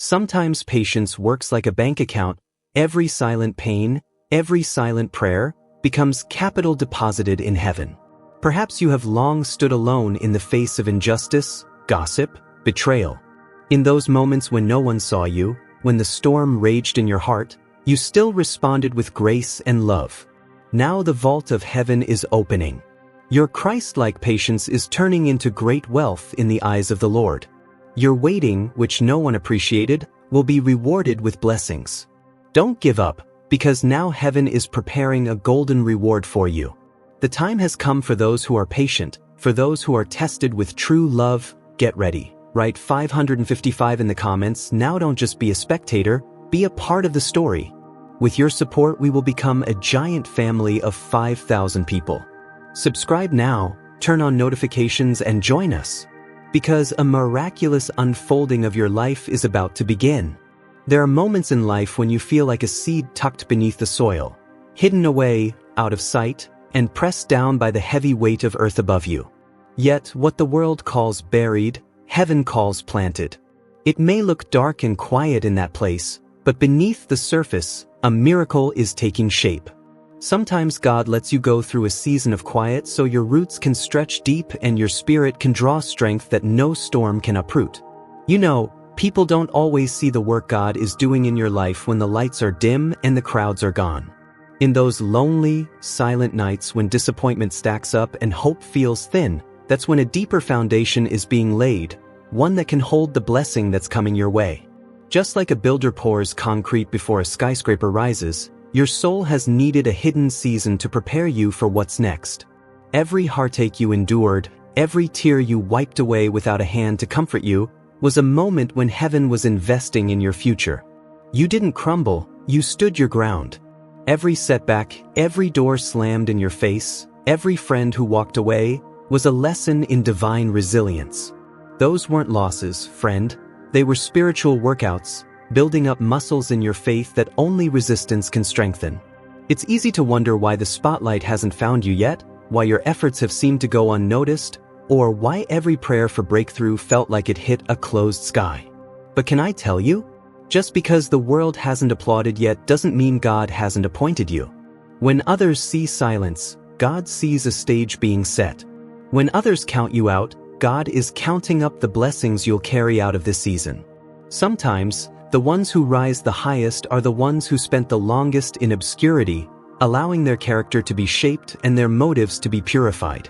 Sometimes patience works like a bank account. Every silent pain, every silent prayer, becomes capital deposited in heaven. Perhaps you have long stood alone in the face of injustice, gossip, betrayal. In those moments when no one saw you, when the storm raged in your heart, you still responded with grace and love. Now the vault of heaven is opening. Your Christ-like patience is turning into great wealth in the eyes of the Lord. Your waiting, which no one appreciated, will be rewarded with blessings. Don't give up, because now heaven is preparing a golden reward for you. The time has come for those who are patient, for those who are tested with true love. Get ready. Write 555 in the comments. Now don't just be a spectator, be a part of the story. With your support, we will become a giant family of 5,000 people. Subscribe now, turn on notifications and join us. Because a miraculous unfolding of your life is about to begin. There are moments in life when you feel like a seed tucked beneath the soil, hidden away, out of sight, and pressed down by the heavy weight of earth above you. Yet, what the world calls buried, heaven calls planted. It may look dark and quiet in that place, but beneath the surface, a miracle is taking shape. Sometimes God lets you go through a season of quiet so your roots can stretch deep and your spirit can draw strength that no storm can uproot. You know, people don't always see the work God is doing in your life when the lights are dim and the crowds are gone. In those lonely, silent nights when disappointment stacks up and hope feels thin, that's when a deeper foundation is being laid, one that can hold the blessing that's coming your way. Just like a builder pours concrete before a skyscraper rises, your soul has needed a hidden season to prepare you for what's next. Every heartache you endured, every tear you wiped away without a hand to comfort you, was a moment when heaven was investing in your future. You didn't crumble, you stood your ground. Every setback, every door slammed in your face, every friend who walked away, was a lesson in divine resilience. Those weren't losses, friend. They were spiritual workouts, building up muscles in your faith that only resistance can strengthen. It's easy to wonder why the spotlight hasn't found you yet, why your efforts have seemed to go unnoticed, or why every prayer for breakthrough felt like it hit a closed sky. But can I tell you? Just because the world hasn't applauded yet doesn't mean God hasn't appointed you. When others see silence, God sees a stage being set. When others count you out, God is counting up the blessings you'll carry out of this season. Sometimes, the ones who rise the highest are the ones who spent the longest in obscurity, allowing their character to be shaped and their motives to be purified.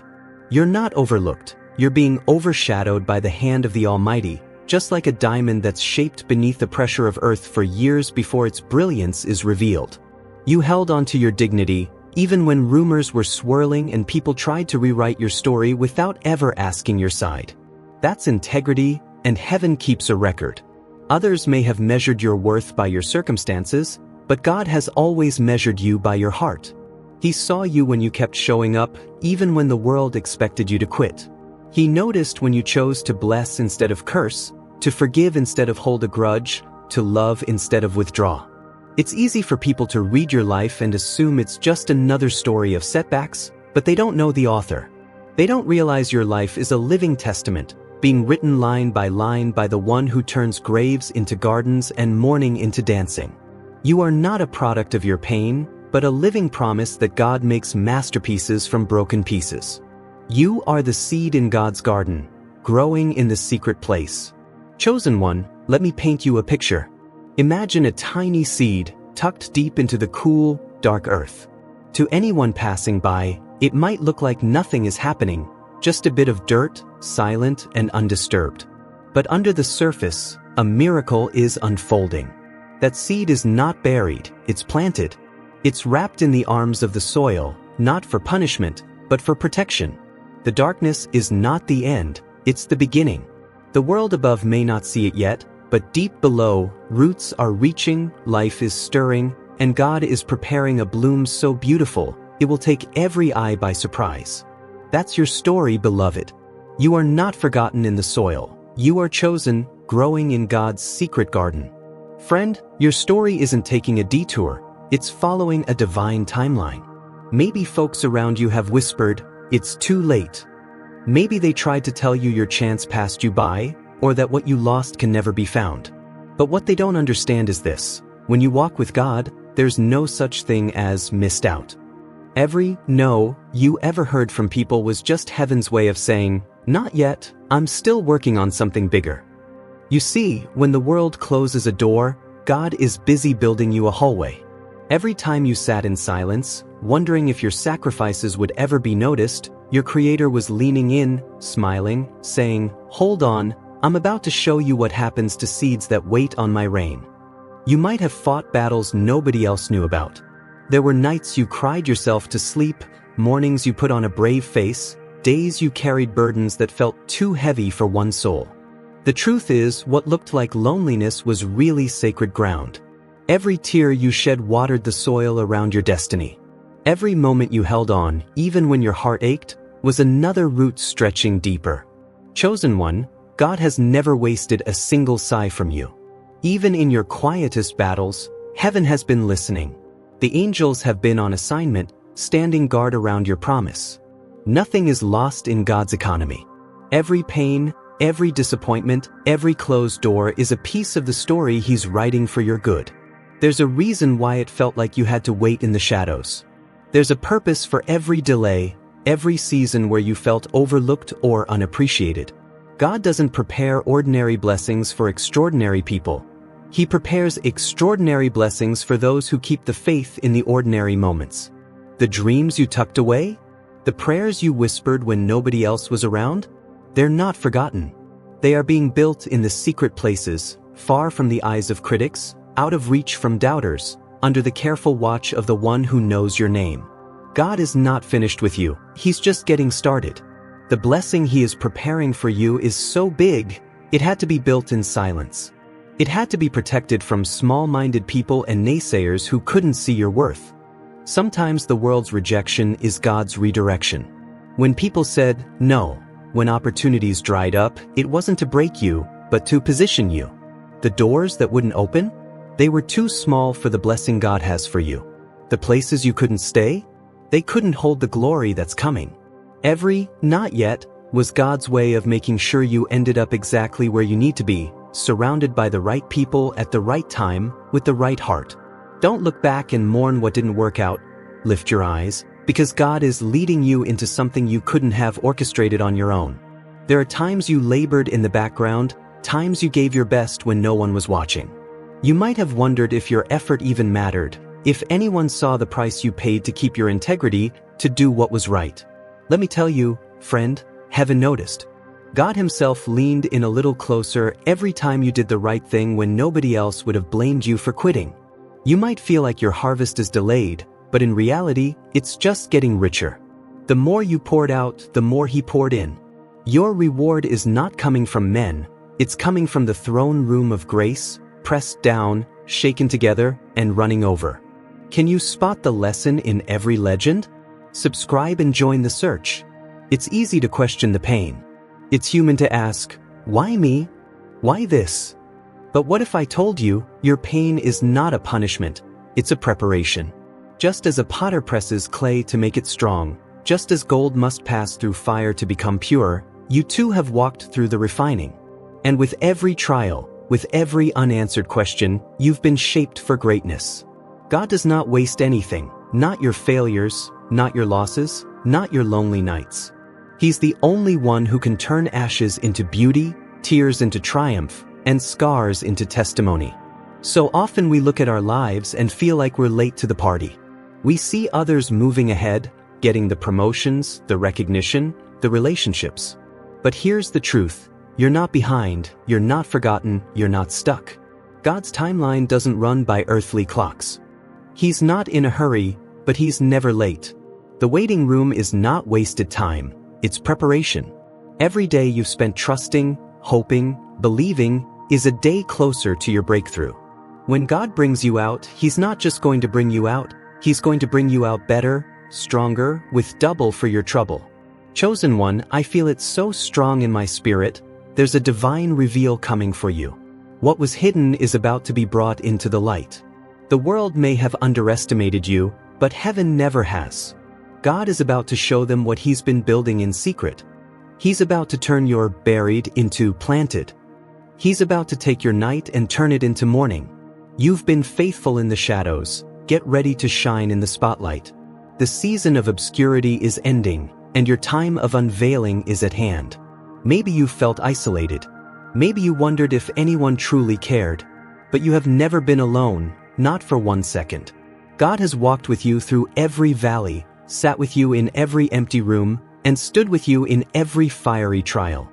You're not overlooked, you're being overshadowed by the hand of the Almighty, just like a diamond that's shaped beneath the pressure of earth for years before its brilliance is revealed. You held on to your dignity, even when rumors were swirling and people tried to rewrite your story without ever asking your side. That's integrity, and heaven keeps a record. Others may have measured your worth by your circumstances, but God has always measured you by your heart. He saw you when you kept showing up, even when the world expected you to quit. He noticed when you chose to bless instead of curse, to forgive instead of hold a grudge, to love instead of withdraw. It's easy for people to read your life and assume it's just another story of setbacks, but they don't know the author. They don't realize your life is a living testament, being written line by the one who turns graves into gardens and mourning into dancing. You are not a product of your pain, but a living promise that God makes masterpieces from broken pieces. You are the seed in God's garden, growing in the secret place. Chosen one, let me paint you a picture. Imagine a tiny seed tucked deep into the cool, dark earth. To anyone passing by, it might look like nothing is happening, just a bit of dirt, silent and undisturbed. But under the surface, a miracle is unfolding. That seed is not buried, it's planted. It's wrapped in the arms of the soil, not for punishment, but for protection. The darkness is not the end, it's the beginning. The world above may not see it yet, but deep below, roots are reaching, life is stirring, and God is preparing a bloom so beautiful, it will take every eye by surprise. That's your story, beloved. You are not forgotten in the soil. You are chosen, growing in God's secret garden. Friend, your story isn't taking a detour, it's following a divine timeline. Maybe folks around you have whispered, "It's too late." Maybe they tried to tell you your chance passed you by, or that what you lost can never be found. But what they don't understand is this: when you walk with God, there's no such thing as missed out. Every no you ever heard from people was just heaven's way of saying, "Not yet, I'm still working on something bigger." You see, when the world closes a door, God is busy building you a hallway. Every time you sat in silence, wondering if your sacrifices would ever be noticed, your Creator was leaning in, smiling, saying, "Hold on, I'm about to show you what happens to seeds that wait on my rain." You might have fought battles nobody else knew about. There were nights you cried yourself to sleep, mornings you put on a brave face, days you carried burdens that felt too heavy for one soul. The truth is, what looked like loneliness was really sacred ground. Every tear you shed watered the soil around your destiny. Every moment you held on, even when your heart ached, was another root stretching deeper. Chosen one, God has never wasted a single sigh from you. Even in your quietest battles, heaven has been listening. The angels have been on assignment, standing guard around your promise. Nothing is lost in God's economy. Every pain, every disappointment, every closed door is a piece of the story He's writing for your good. There's a reason why it felt like you had to wait in the shadows. There's a purpose for every delay, every season where you felt overlooked or unappreciated. God doesn't prepare ordinary blessings for extraordinary people. He prepares extraordinary blessings for those who keep the faith in the ordinary moments. The dreams you tucked away? The prayers you whispered when nobody else was around? They're not forgotten. They are being built in the secret places, far from the eyes of critics, out of reach from doubters, under the careful watch of the one who knows your name. God is not finished with you, He's just getting started. The blessing He is preparing for you is so big, it had to be built in silence. It had to be protected from small-minded people and naysayers who couldn't see your worth. Sometimes the world's rejection is God's redirection. When people said no, when opportunities dried up, it wasn't to break you, but to position you. The doors that wouldn't open? They were too small for the blessing God has for you. The places you couldn't stay? They couldn't hold the glory that's coming. Every "not yet" was God's way of making sure you ended up exactly where you need to be, surrounded by the right people at the right time, with the right heart. Don't look back and mourn what didn't work out. Lift your eyes, because God is leading you into something you couldn't have orchestrated on your own. There are times you labored in the background, times you gave your best when no one was watching. You might have wondered if your effort even mattered, if anyone saw the price you paid to keep your integrity, to do what was right. Let me tell you, friend, heaven noticed. God Himself leaned in a little closer every time you did the right thing when nobody else would have blamed you for quitting. You might feel like your harvest is delayed, but in reality, it's just getting richer. The more you poured out, the more He poured in. Your reward is not coming from men, it's coming from the throne room of grace, pressed down, shaken together, and running over. Can you spot the lesson in every legend? Subscribe and join the search. It's easy to question the pain. It's human to ask, why me? Why this? But what if I told you, your pain is not a punishment, it's a preparation. Just as a potter presses clay to make it strong, just as gold must pass through fire to become pure, you too have walked through the refining. And with every trial, with every unanswered question, you've been shaped for greatness. God does not waste anything, not your failures, not your losses, not your lonely nights. He's the only one who can turn ashes into beauty, tears into triumph, and scars into testimony. So often we look at our lives and feel like we're late to the party. We see others moving ahead, getting the promotions, the recognition, the relationships. But here's the truth. You're not behind, you're not forgotten, you're not stuck. God's timeline doesn't run by earthly clocks. He's not in a hurry, but He's never late. The waiting room is not wasted time, it's preparation. Every day you've spent trusting, hoping, believing is a day closer to your breakthrough. When God brings you out, He's not just going to bring you out, He's going to bring you out better, stronger, with double for your trouble. Chosen one, I feel it so strong in my spirit. There's a divine reveal coming for you. What was hidden is about to be brought into the light. The world may have underestimated you, but heaven never has. God is about to show them what He's been building in secret. He's about to turn your buried into planted. He's about to take your night and turn it into morning. You've been faithful in the shadows. Get ready to shine in the spotlight. The season of obscurity is ending, and your time of unveiling is at hand. Maybe you felt isolated. Maybe you wondered if anyone truly cared. But you have never been alone, not for 1 second. God has walked with you through every valley, sat with you in every empty room, and stood with you in every fiery trial.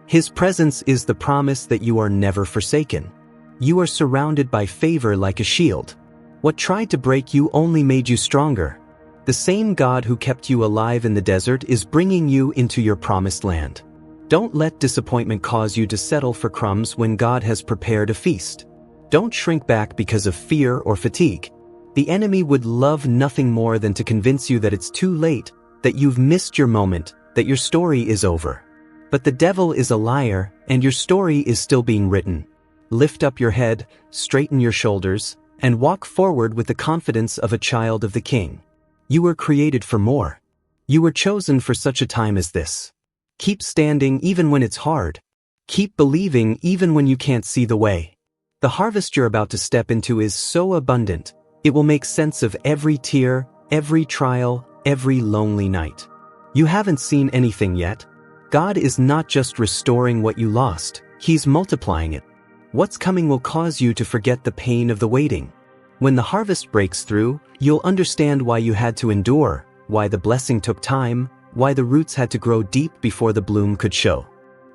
His presence is the promise that you are never forsaken. You are surrounded by favor like a shield. What tried to break you only made you stronger. The same God who kept you alive in the desert is bringing you into your promised land. Don't let disappointment cause you to settle for crumbs when God has prepared a feast. Don't shrink back because of fear or fatigue. The enemy would love nothing more than to convince you that it's too late, that you've missed your moment, that your story is over. But the devil is a liar, and your story is still being written. Lift up your head, straighten your shoulders, and walk forward with the confidence of a child of the King. You were created for more. You were chosen for such a time as this. Keep standing even when it's hard. Keep believing even when you can't see the way. The harvest you're about to step into is so abundant, it will make sense of every tear, every trial, every lonely night. You haven't seen anything yet. God is not just restoring what you lost, He's multiplying it. What's coming will cause you to forget the pain of the waiting. When the harvest breaks through, you'll understand why you had to endure, why the blessing took time, why the roots had to grow deep before the bloom could show.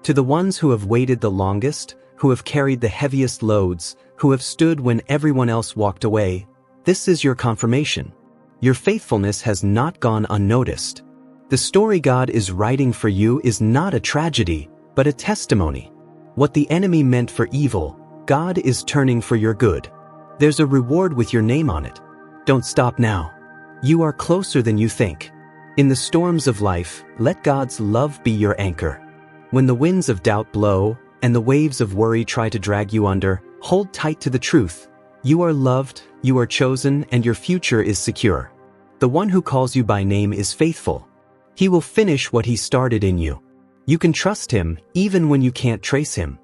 To the ones who have waited the longest, who have carried the heaviest loads, who have stood when everyone else walked away, this is your confirmation. Your faithfulness has not gone unnoticed. The story God is writing for you is not a tragedy, but a testimony. What the enemy meant for evil, God is turning for your good. There's a reward with your name on it. Don't stop now. You are closer than you think. In the storms of life, let God's love be your anchor. When the winds of doubt blow, and the waves of worry try to drag you under, hold tight to the truth. You are loved, you are chosen, and your future is secure. The one who calls you by name is faithful. He will finish what he started in you. You can trust him, even when you can't trace him.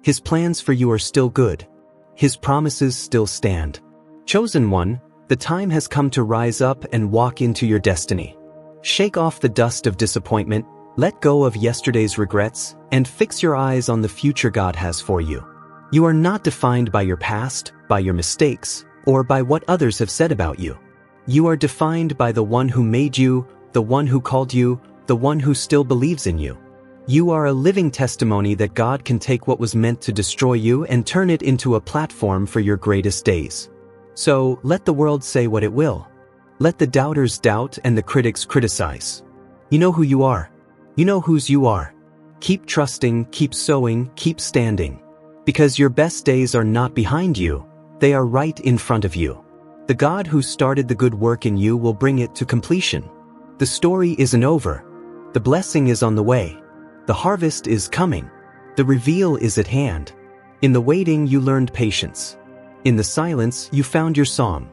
His plans for you are still good. His promises still stand. Chosen one, the time has come to rise up and walk into your destiny. Shake off the dust of disappointment, let go of yesterday's regrets, and fix your eyes on the future God has for you. You are not defined by your past, by your mistakes, or by what others have said about you. You are defined by the one who made you, the one who called you, the one who still believes in you. You are a living testimony that God can take what was meant to destroy you and turn it into a platform for your greatest days. So, let the world say what it will. Let the doubters doubt and the critics criticize. You know who you are. You know whose you are. Keep trusting, keep sowing, keep standing. Because your best days are not behind you, they are right in front of you. The God who started the good work in you will bring it to completion. The story isn't over. The blessing is on the way. The harvest is coming. The reveal is at hand. In the waiting you learned patience. In the silence you found your song.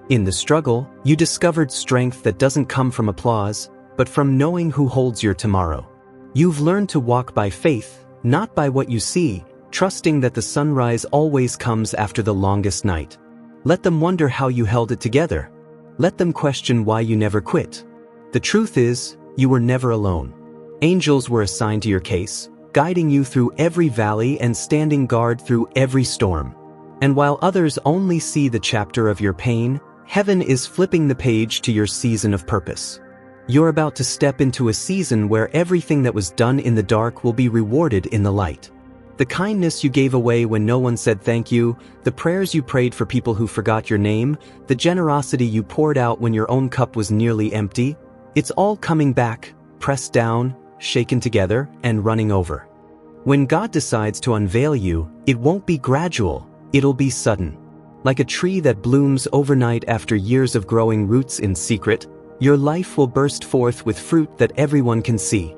In the struggle, you discovered strength that doesn't come from applause, but from knowing who holds your tomorrow. You've learned to walk by faith, not by what you see, trusting that the sunrise always comes after the longest night. Let them wonder how you held it together. Let them question why you never quit. The truth is, you were never alone. Angels were assigned to your case, guiding you through every valley and standing guard through every storm. And while others only see the chapter of your pain, heaven is flipping the page to your season of purpose. You're about to step into a season where everything that was done in the dark will be rewarded in the light. The kindness you gave away when no one said thank you, the prayers you prayed for people who forgot your name, the generosity you poured out when your own cup was nearly empty, it's all coming back, pressed down, shaken together, and running over. When God decides to unveil you, it won't be gradual, it'll be sudden. Like a tree that blooms overnight after years of growing roots in secret, your life will burst forth with fruit that everyone can see.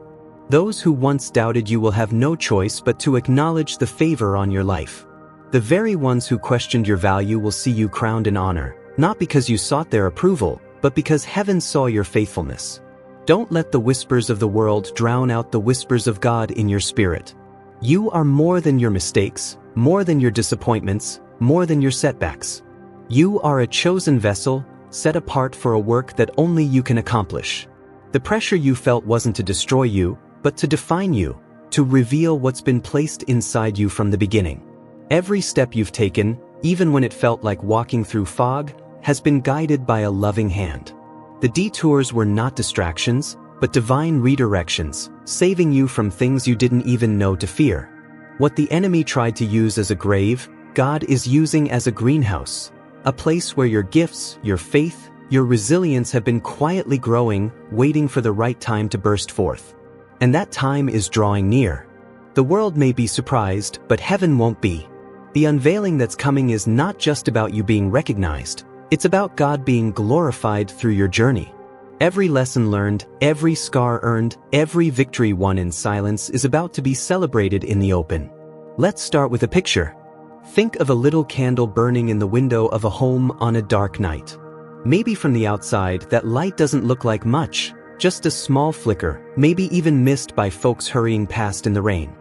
Those who once doubted you will have no choice but to acknowledge the favor on your life. The very ones who questioned your value will see you crowned in honor, not because you sought their approval, but because heaven saw your faithfulness. Don't let the whispers of the world drown out the whispers of God in your spirit. You are more than your mistakes, more than your disappointments, more than your setbacks. You are a chosen vessel, set apart for a work that only you can accomplish. The pressure you felt wasn't to destroy you, but to define you, to reveal what's been placed inside you from the beginning. Every step you've taken, even when it felt like walking through fog, has been guided by a loving hand. The detours were not distractions, but divine redirections, saving you from things you didn't even know to fear. What the enemy tried to use as a grave, God is using as a greenhouse, a place where your gifts, your faith, your resilience have been quietly growing, waiting for the right time to burst forth. And that time is drawing near. The world may be surprised, but heaven won't be. The unveiling that's coming is not just about you being recognized. It's about God being glorified through your journey. Every lesson learned, every scar earned, every victory won in silence is about to be celebrated in the open. Let's start with a picture. Think of a little candle burning in the window of a home on a dark night. Maybe from the outside, that light doesn't look like much, just a small flicker, maybe even missed by folks hurrying past in the rain.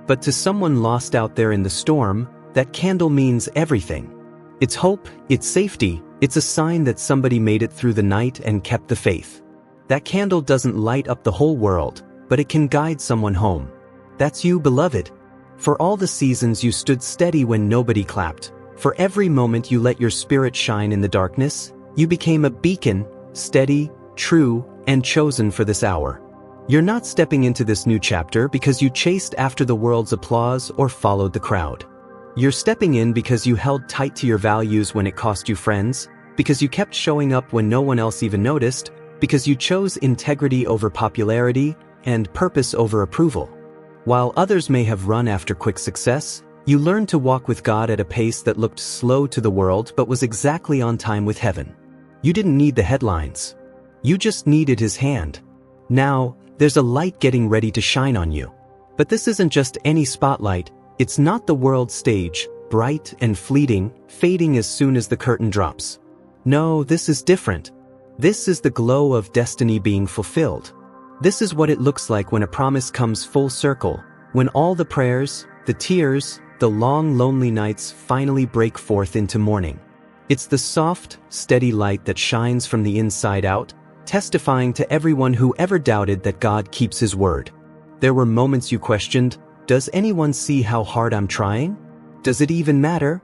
But to someone lost out there in the storm, that candle means everything. It's hope, it's safety, it's a sign that somebody made it through the night and kept the faith. That candle doesn't light up the whole world, but it can guide someone home. That's you, beloved. For all the seasons you stood steady when nobody clapped, for every moment you let your spirit shine in the darkness, you became a beacon, steady, true, and chosen for this hour. You're not stepping into this new chapter because you chased after the world's applause or followed the crowd. You're stepping in because you held tight to your values when it cost you friends, because you kept showing up when no one else even noticed, because you chose integrity over popularity and purpose over approval. While others may have run after quick success, you learned to walk with God at a pace that looked slow to the world but was exactly on time with heaven. You didn't need the headlines. You just needed His hand. Now, there's a light getting ready to shine on you. But this isn't just any spotlight. It's not the world's stage, bright and fleeting, fading as soon as the curtain drops. No, this is different. This is the glow of destiny being fulfilled. This is what it looks like when a promise comes full circle, when all the prayers, the tears, the long lonely nights finally break forth into morning. It's the soft, steady light that shines from the inside out, testifying to everyone who ever doubted that God keeps His word. There were moments you questioned, does anyone see how hard I'm trying? Does it even matter?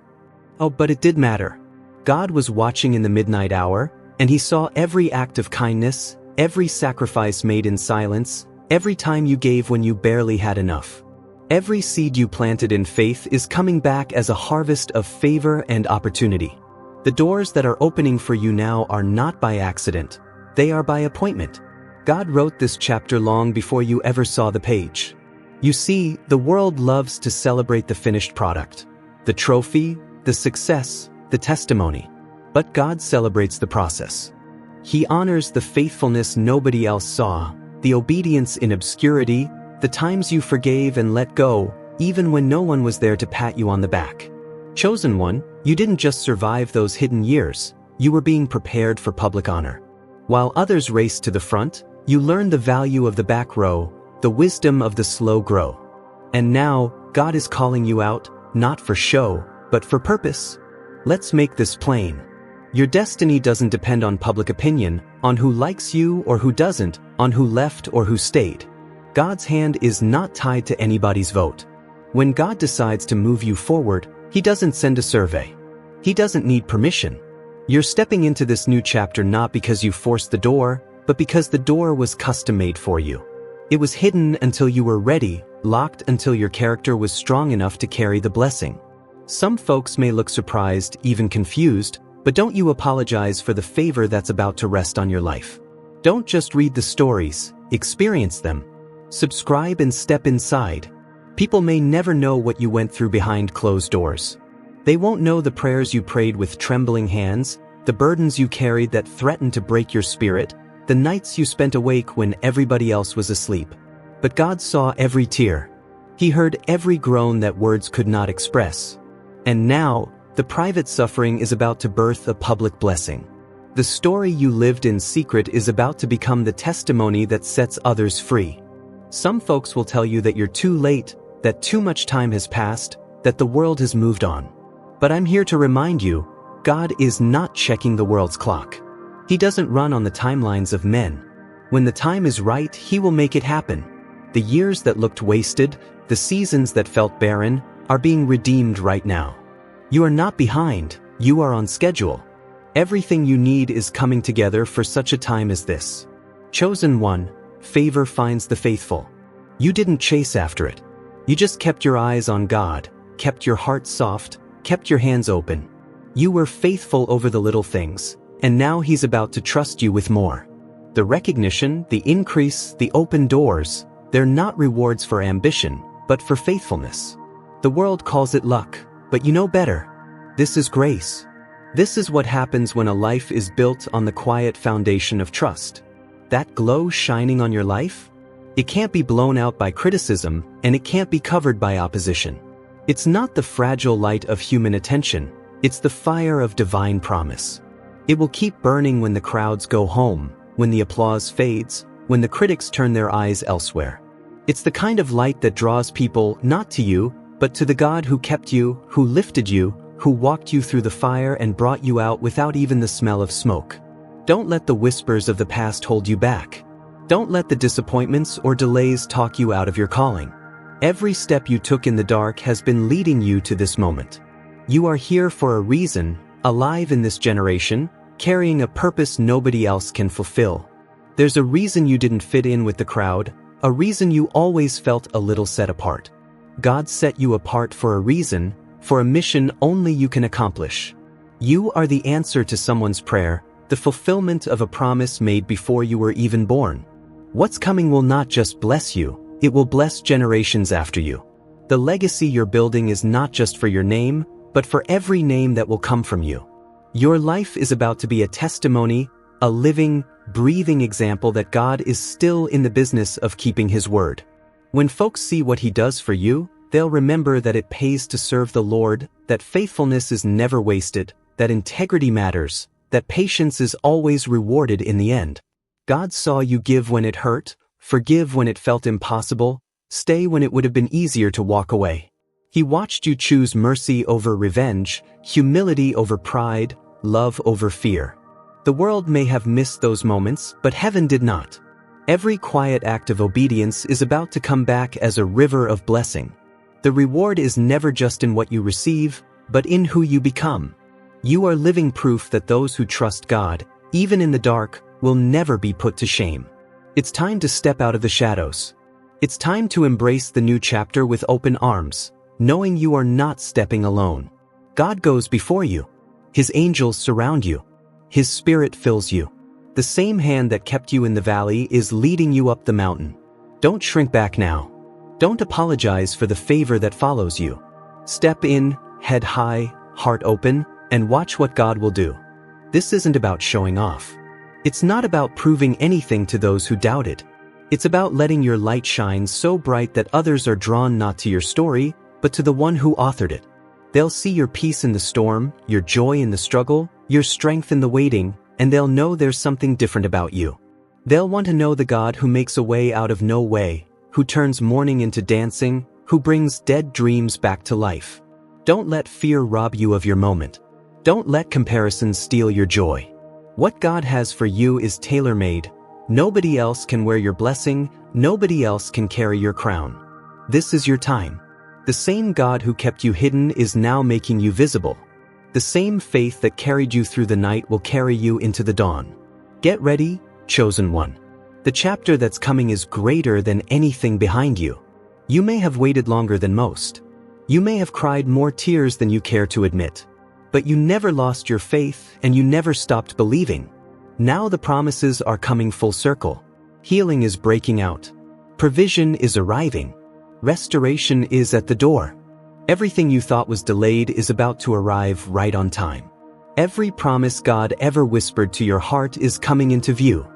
Oh, but it did matter. God was watching in the midnight hour, and He saw every act of kindness, every sacrifice made in silence, every time you gave when you barely had enough. Every seed you planted in faith is coming back as a harvest of favor and opportunity. The doors that are opening for you now are not by accident. They are by appointment. God wrote this chapter long before you ever saw the page. You see, the world loves to celebrate the finished product, the trophy, the success, the testimony. But God celebrates the process. He honors the faithfulness nobody else saw, the obedience in obscurity, the times you forgave and let go, even when no one was there to pat you on the back. Chosen one, you didn't just survive those hidden years, you were being prepared for public honor. While others raced to the front, you learned the value of the back row, the wisdom of the slow grow. And now, God is calling you out, not for show, but for purpose. Let's make this plain. Your destiny doesn't depend on public opinion, on who likes you or who doesn't, on who left or who stayed. God's hand is not tied to anybody's vote. When God decides to move you forward, He doesn't send a survey. He doesn't need permission. You're stepping into this new chapter not because you forced the door, but because the door was custom-made for you. It was hidden until you were ready, locked until your character was strong enough to carry the blessing. Some folks may look surprised, even confused, but don't you apologize for the favor that's about to rest on your life. Don't just read the stories, experience them. Subscribe and step inside. People may never know what you went through behind closed doors. They won't know the prayers you prayed with trembling hands, the burdens you carried that threatened to break your spirit, the nights you spent awake when everybody else was asleep. But God saw every tear. He heard every groan that words could not express. And now, the private suffering is about to birth a public blessing. The story you lived in secret is about to become the testimony that sets others free. Some folks will tell you that you're too late, that too much time has passed, that the world has moved on. But I'm here to remind you, God is not checking the world's clock. He doesn't run on the timelines of men. When the time is right, He will make it happen. The years that looked wasted, the seasons that felt barren, are being redeemed right now. You are not behind, you are on schedule. Everything you need is coming together for such a time as this. Chosen one, favor finds the faithful. You didn't chase after it. You just kept your eyes on God, kept your heart soft, kept your hands open. You were faithful over the little things, and now He's about to trust you with more. The recognition, the increase, the open doors, they're not rewards for ambition, but for faithfulness. The world calls it luck, but you know better. This is grace. This is what happens when a life is built on the quiet foundation of trust. That glow shining on your life? It can't be blown out by criticism, and it can't be covered by opposition. It's not the fragile light of human attention, it's the fire of divine promise. It will keep burning when the crowds go home, when the applause fades, when the critics turn their eyes elsewhere. It's the kind of light that draws people not to you, but to the God who kept you, who lifted you, who walked you through the fire and brought you out without even the smell of smoke. Don't let the whispers of the past hold you back. Don't let the disappointments or delays talk you out of your calling. Every step you took in the dark has been leading you to this moment. You are here for a reason, alive in this generation, carrying a purpose nobody else can fulfill. There's a reason you didn't fit in with the crowd, a reason you always felt a little set apart. God set you apart for a reason, for a mission only you can accomplish. You are the answer to someone's prayer, the fulfillment of a promise made before you were even born. What's coming will not just bless you, it will bless generations after you. The legacy you're building is not just for your name, but for every name that will come from you. Your life is about to be a testimony, a living, breathing example that God is still in the business of keeping His word. When folks see what He does for you, they'll remember that it pays to serve the Lord, that faithfulness is never wasted, that integrity matters, that patience is always rewarded in the end. God saw you give when it hurt, forgive when it felt impossible, stay when it would have been easier to walk away. He watched you choose mercy over revenge, humility over pride, love over fear. The world may have missed those moments, but heaven did not. Every quiet act of obedience is about to come back as a river of blessing. The reward is never just in what you receive, but in who you become. You are living proof that those who trust God, even in the dark, will never be put to shame. It's time to step out of the shadows. It's time to embrace the new chapter with open arms, knowing you are not stepping alone. God goes before you. His angels surround you. His Spirit fills you. The same hand that kept you in the valley is leading you up the mountain. Don't shrink back now. Don't apologize for the favor that follows you. Step in, head high, heart open, and watch what God will do. This isn't about showing off. It's not about proving anything to those who doubt it. It's about letting your light shine so bright that others are drawn not to your story, but to the one who authored it. They'll see your peace in the storm, your joy in the struggle, your strength in the waiting, and they'll know there's something different about you. They'll want to know the God who makes a way out of no way, who turns mourning into dancing, who brings dead dreams back to life. Don't let fear rob you of your moment. Don't let comparison steal your joy. What God has for you is tailor-made. Nobody else can wear your blessing, nobody else can carry your crown. This is your time. The same God who kept you hidden is now making you visible. The same faith that carried you through the night will carry you into the dawn. Get ready, chosen one. The chapter that's coming is greater than anything behind you. You may have waited longer than most. You may have cried more tears than you care to admit. But you never lost your faith and you never stopped believing. Now the promises are coming full circle. Healing is breaking out. Provision is arriving. Restoration is at the door. Everything you thought was delayed is about to arrive right on time. Every promise God ever whispered to your heart is coming into view.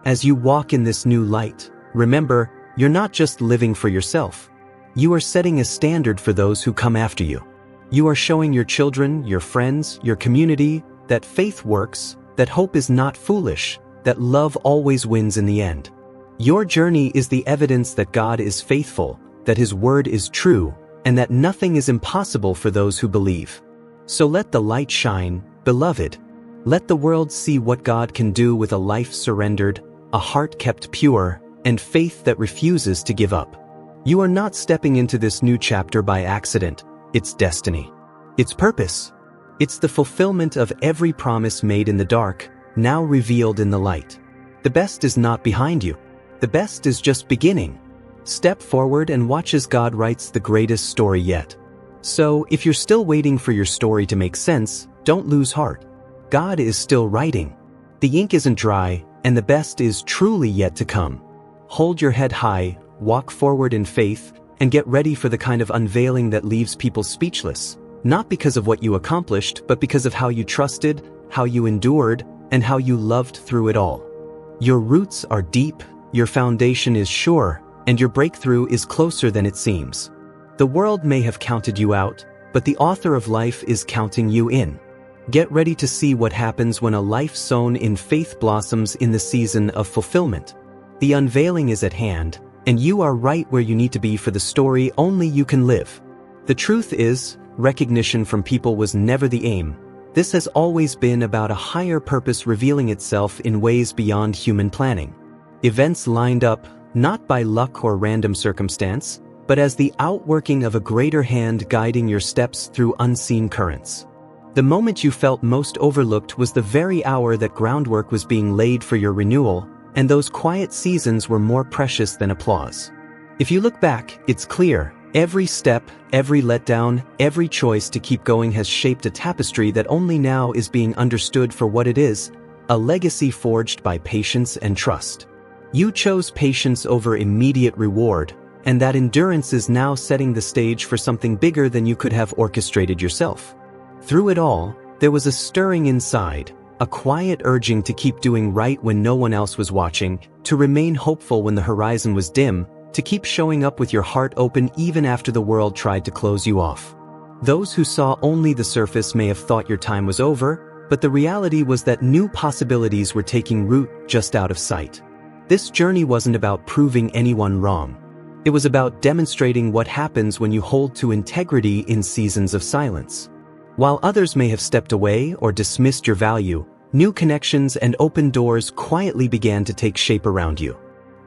As you walk in this new light, remember, you're not just living for yourself. You are setting a standard for those who come after you. You are showing your children, your friends, your community, that faith works, that hope is not foolish, that love always wins in the end. Your journey is the evidence that God is faithful, that His word is true, and that nothing is impossible for those who believe. So let the light shine, beloved. Let the world see what God can do with a life surrendered, a heart kept pure, and faith that refuses to give up. You are not stepping into this new chapter by accident. It's destiny. It's purpose. It's the fulfillment of every promise made in the dark, now revealed in the light. The best is not behind you. The best is just beginning. Step forward and watch as God writes the greatest story yet. So, if you're still waiting for your story to make sense, don't lose heart. God is still writing. The ink isn't dry, and the best is truly yet to come. Hold your head high, walk forward in faith, and get ready for the kind of unveiling that leaves people speechless, not because of what you accomplished, but because of how you trusted, how you endured, and how you loved through it all. Your roots are deep, your foundation is sure, and your breakthrough is closer than it seems. The world may have counted you out, but the author of life is counting you in. Get ready to see what happens when a life sown in faith blossoms in the season of fulfillment. The unveiling is at hand, and you are right where you need to be for the story only you can live. The truth is, recognition from people was never the aim. This has always been about a higher purpose revealing itself in ways beyond human planning. Events lined up, not by luck or random circumstance, but as the outworking of a greater hand guiding your steps through unseen currents. The moment you felt most overlooked was the very hour that groundwork was being laid for your renewal, and those quiet seasons were more precious than applause. If you look back, it's clear, every step, every letdown, every choice to keep going has shaped a tapestry that only now is being understood for what it is, a legacy forged by patience and trust. You chose patience over immediate reward, and that endurance is now setting the stage for something bigger than you could have orchestrated yourself. Through it all, there was a stirring inside, a quiet urging to keep doing right when no one else was watching, to remain hopeful when the horizon was dim, to keep showing up with your heart open even after the world tried to close you off. Those who saw only the surface may have thought your time was over, but the reality was that new possibilities were taking root just out of sight. This journey wasn't about proving anyone wrong. It was about demonstrating what happens when you hold to integrity in seasons of silence. While others may have stepped away or dismissed your value, new connections and open doors quietly began to take shape around you.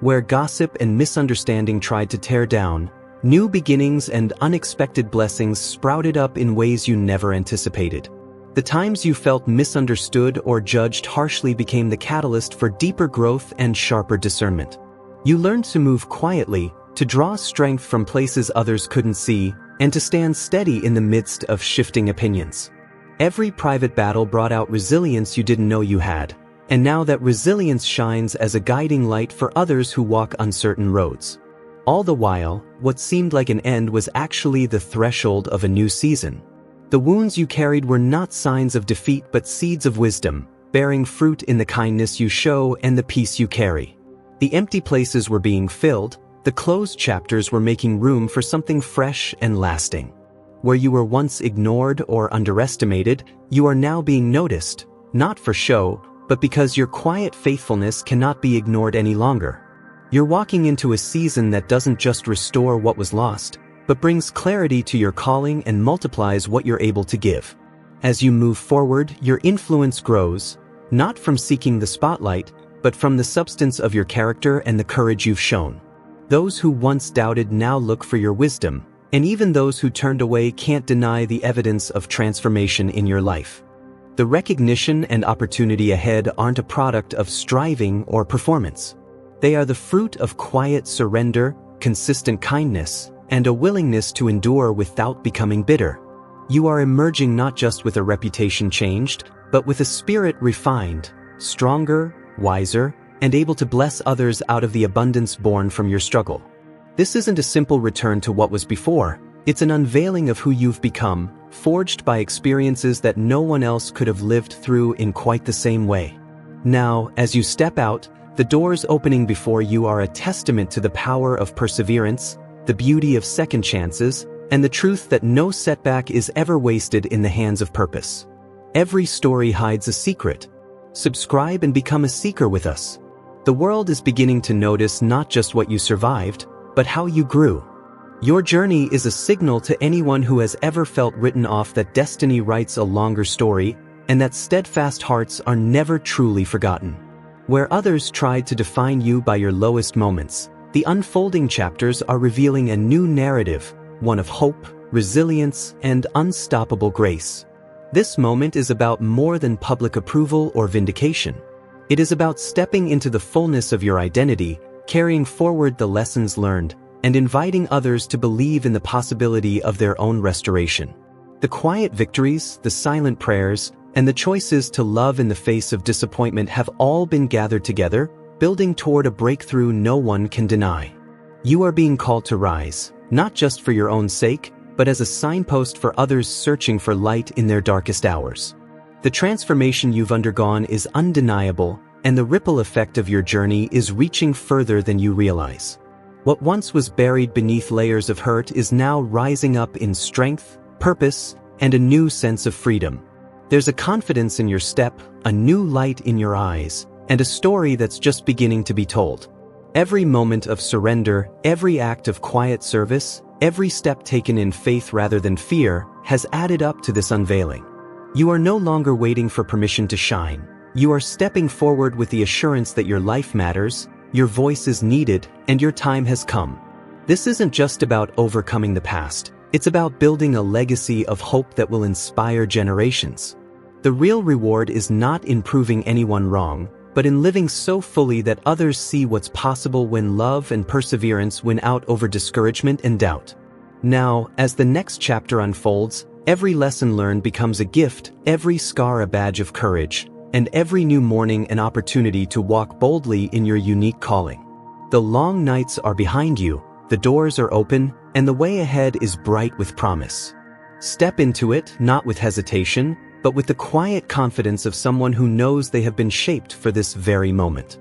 Where gossip and misunderstanding tried to tear down, new beginnings and unexpected blessings sprouted up in ways you never anticipated. The times you felt misunderstood or judged harshly became the catalyst for deeper growth and sharper discernment. You learned to move quietly, to draw strength from places others couldn't see, and to stand steady in the midst of shifting opinions. Every private battle brought out resilience you didn't know you had, and now that resilience shines as a guiding light for others who walk uncertain roads. All the while, what seemed like an end was actually the threshold of a new season. The wounds you carried were not signs of defeat but seeds of wisdom, bearing fruit in the kindness you show and the peace you carry. The empty places were being filled, the closed chapters were making room for something fresh and lasting. Where you were once ignored or underestimated, you are now being noticed, not for show, but because your quiet faithfulness cannot be ignored any longer. You're walking into a season that doesn't just restore what was lost, but brings clarity to your calling and multiplies what you're able to give. As you move forward, your influence grows, not from seeking the spotlight, but from the substance of your character and the courage you've shown. Those who once doubted now look for your wisdom, and even those who turned away can't deny the evidence of transformation in your life. The recognition and opportunity ahead aren't a product of striving or performance. They are the fruit of quiet surrender, consistent kindness, and a willingness to endure without becoming bitter. You are emerging not just with a reputation changed, but with a spirit refined, stronger, wiser, and able to bless others out of the abundance born from your struggle. This isn't a simple return to what was before, it's an unveiling of who you've become, forged by experiences that no one else could have lived through in quite the same way. Now, as you step out, the doors opening before you are a testament to the power of perseverance, the beauty of second chances, and the truth that no setback is ever wasted in the hands of purpose. Every story hides a secret. Subscribe and become a seeker with us. The world is beginning to notice not just what you survived, but how you grew. Your journey is a signal to anyone who has ever felt written off that destiny writes a longer story and that steadfast hearts are never truly forgotten. Where others tried to define you by your lowest moments, the unfolding chapters are revealing a new narrative, one of hope, resilience, and unstoppable grace. This moment is about more than public approval or vindication. It is about stepping into the fullness of your identity, carrying forward the lessons learned, and inviting others to believe in the possibility of their own restoration. The quiet victories, the silent prayers, and the choices to love in the face of disappointment have all been gathered together, building toward a breakthrough no one can deny. You are being called to rise, not just for your own sake, but as a signpost for others searching for light in their darkest hours. The transformation you've undergone is undeniable, and the ripple effect of your journey is reaching further than you realize. What once was buried beneath layers of hurt is now rising up in strength, purpose, and a new sense of freedom. There's a confidence in your step, a new light in your eyes, and a story that's just beginning to be told. Every moment of surrender, every act of quiet service, every step taken in faith rather than fear has added up to this unveiling. You are no longer waiting for permission to shine. You are stepping forward with the assurance that your life matters, your voice is needed, and your time has come. This isn't just about overcoming the past. It's about building a legacy of hope that will inspire generations. The real reward is not in proving anyone wrong, but in living so fully that others see what's possible when love and perseverance win out over discouragement and doubt. Now, as the next chapter unfolds, every lesson learned becomes a gift, every scar a badge of courage, and every new morning an opportunity to walk boldly in your unique calling. The long nights are behind you, the doors are open, and the way ahead is bright with promise. Step into it, not with hesitation, but with the quiet confidence of someone who knows they have been shaped for this very moment.